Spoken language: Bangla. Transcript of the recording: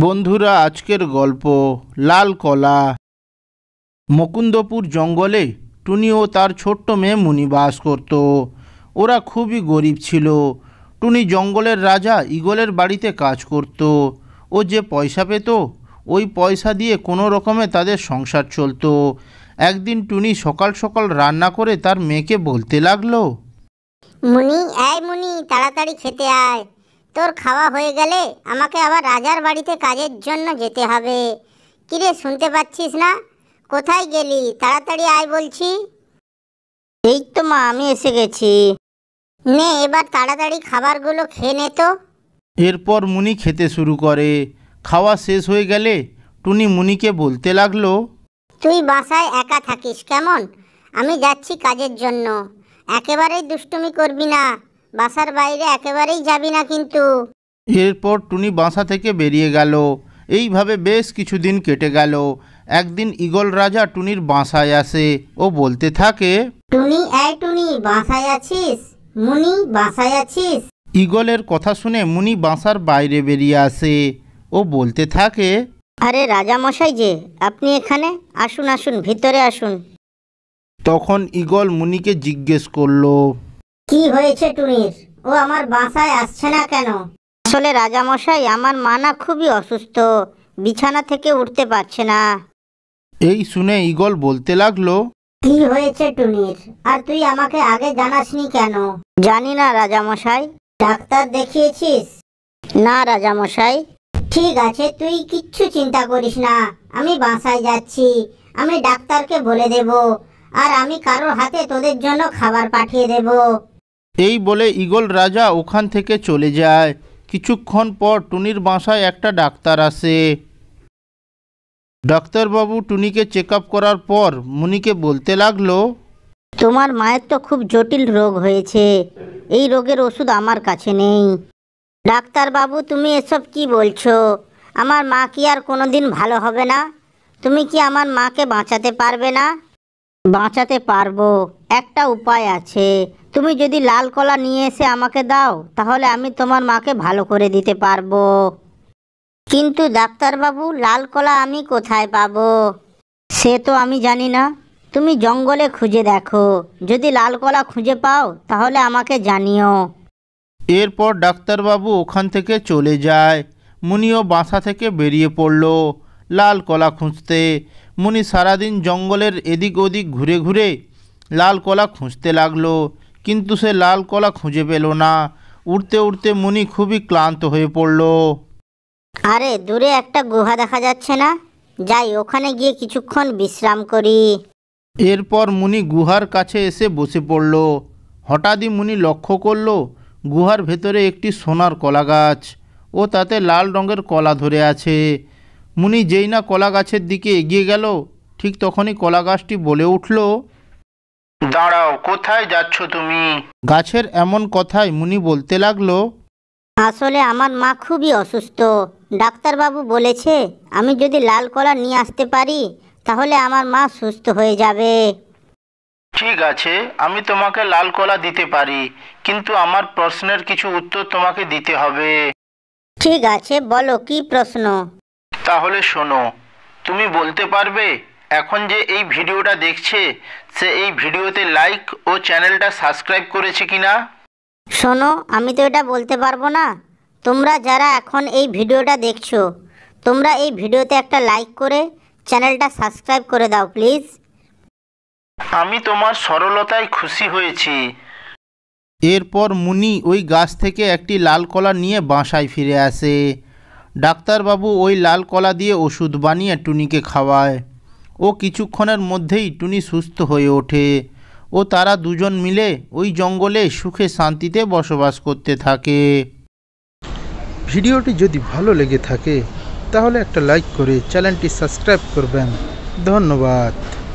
বন্ধুরা, আজকের গল্প লাল কলা। মুকুন্দপুর জঙ্গলে টুনি ও তার ছোট্ট মেয়ে মুনি বাস করত। ওরা খুবই গরিব ছিল। টুনি জঙ্গলের রাজা ঈগলের বাড়িতে কাজ করত। ও যে পয়সা পেত ওই পয়সা দিয়ে কোনো রকমে তাদের সংসার চলতো। একদিন টুনি সকাল সকাল রান্না করে তার মেয়েকে বলতে লাগলো, মুনি, এই মুনি, তাড়াতাড়ি খেতে আয়। তোর খাওয়া হয়ে গেলে আমাকে আবার রাজার বাড়িতে কাজের জন্য যেতে হবে। কিরে, শুনতে পাচ্ছিস না? কোথায় গেলি? তাড়াতাড়ি আয় বলছি। এই তো মা, আমি এসে গেছি। নে, এবার তাড়াতাড়ি খাবারগুলো খেয়ে নে তো। এরপর মুনি খেতে শুরু করে। খাওয়া শেষ হয়ে গেলে টুনি মুনিকে বলতে লাগলো, তুই বাসায় একা থাকিস কেমন? আমি যাচ্ছি কাজের জন্য। একেবারেই দুষ্টুমি করবি না, বাসার বাইরে একেবারেই যাবি না কিন্তু। এরপর টুনি বাসা থেকে বেরিয়ে গেল। এইভাবে বেশ কিছুদিন কেটে গেল। একদিন ঈগল রাজা টুনির বাসায় আসে ও বলতে থাকে, টুনি, এই টুনি, বাসায় আছিস? মুনি, বাসায় আছিস? ঈগলের কথা শুনে মুনি বাসার বাইরে বেরিয়ে আসে ও বলতে থাকে, আরে রাজামশাই যে, আপনি এখানে? আসুন আসুন, ভিতরে আসুন। তখন ঈগল মুনিকে জিজ্ঞেস করলো, কি হয়েছে টুনির? ও আমার বাসায় আসছে না কেন? আসলে রাজামশাই, আমার মা না খুবই অসুস্থ, বিছানা থেকে উঠতে পারছে না। এই শুনে ঈগল বলতে লাগলো, কি হয়েছে টুনির? আর তুই আমাকে আগে জানাসনি কেন? জানি না রাজামশাই। ডাক্তার দেখিয়েছিস? না রাজামশাই। ঠিক আছে, তুই কিচ্ছু চিন্তা করিস না, আমি বাসায় যাচ্ছি। আমি ডাক্তারকে বলে দেব, আর আমি কারোর হাতে তোদের জন্য খাবার পাঠিয়ে দেব। এই বলে ঈগল রাজা ওখান থেকে চলে যায়। কিছুক্ষণ পর টুনির বাসায় একটা ডাক্তার আসে। ডাক্তারবাবু টুনিকে চেক আপ করার পর মুনিকে বলতে লাগলো, তোমার মায়ের তো খুব জটিল রোগ হয়েছে, এই রোগের ওষুধ আমার কাছে নেই। ডাক্তারবাবু, তুমি এসব কি বলছো? আমার মা কি আর কোনোদিন ভালো হবে না? তুমি কি আমার মাকে বাঁচাতে পারবে না? বাঁচাতে পারবো, একটা উপায় আছে। তুমি যদি লাল কলা নিয়ে এসে আমাকে দাও, তাহলে আমি তোমার মাকে ভালো করে দিতে পারবো। কিন্তু ডাক্তারবাবু, লাল কলা আমি কোথায় পাবো? সে তো আমি জানি না, তুমি জঙ্গলে খুঁজে দেখো। যদি লাল কলা খুঁজে পাও তাহলে আমাকে জানিও। এরপর ডাক্তারবাবু ওখান থেকে চলে যায়। মুনিও বাসা থেকে বেরিয়ে পড়ল লাল কলা খুঁজতে। মুনি সারাদিন জঙ্গলের এদিক ওদিক ঘুরে ঘুরে লাল কলা খুঁজতে লাগলো, কিন্তু সে লাল কলা খুঁজে পেল না। উড়তে উড়তে মুনি খুবই ক্লান্ত হয়ে পড়ল। আরে, দূরে একটা গুহা দেখা যাচ্ছে না? যাই, ওখানে গিয়ে কিছুক্ষণ বিশ্রাম করি। এরপর মুনি গুহার কাছে এসে বসে পড়ল। হঠাৎই মুনি লক্ষ্য করল গুহার ভেতরে একটি সোনার কলা গাছ ও তাতে লাল রঙের কলা ধরে আছে। মুনি যেই না কলা গাছের দিকে এগিয়ে গেল, ঠিক তখনই কলা গাছটি বলে উঠল, দাঁড়াও, কোথায় যাচ্ছ তুমি? গাছের এমন কথায় মুনি বলতে লাগলো, আসলে আমার মা খুবই অসুস্থ। ডাক্তারবাবু বলেছে আমি যদি লাল কলা নিয়ে আসতে পারি তাহলে আমার মা সুস্থ হয়ে যাবে। ঠিক আছে, আমি তোমাকে লাল কলা দিতে পারি, কিন্তু আমার প্রশ্নের কিছু উত্তর তোমাকে দিতে হবে। ঠিক আছে, বলো কি প্রশ্ন? তাহলে শোনো, তুমি বলতে পারবে এখন যে এই ভিডিওটা দেখছে সে এই ভিডিওতে লাইক ও চ্যানেলটা সাবস্ক্রাইব করেছে কিনা? শোনো, আমি তো এটা বলতে পারবো না। তোমরা যারা এখন এই ভিডিওটা দেখছো, তোমরা এই ভিডিওতে একটা লাইক করে চ্যানেলটা সাবস্ক্রাইব করে দাও প্লিজ। আমি তোমার সরলতায় খুশি হয়েছি। এরপর মুনি ওই গাছ থেকে একটি লাল কলা নিয়ে বাসায় ফিরে আসে। ডাক্তারবাবু ওই লাল কলা দিয়ে ওষুধ বানিয়ে টুনিকে খাওয়ায় ও কিছুক্ষণের মধ্যেই টুনি সুস্থ হয়ে ওঠে ও তারা দুজন মিলে ওই জঙ্গলে সুখে শান্তিতে বসবাস করতে থাকে। ভিডিওটি যদি ভালো লেগে থাকে তাহলে একটা লাইক করে চ্যানেলটি সাবস্ক্রাইব করবেন। ধন্যবাদ।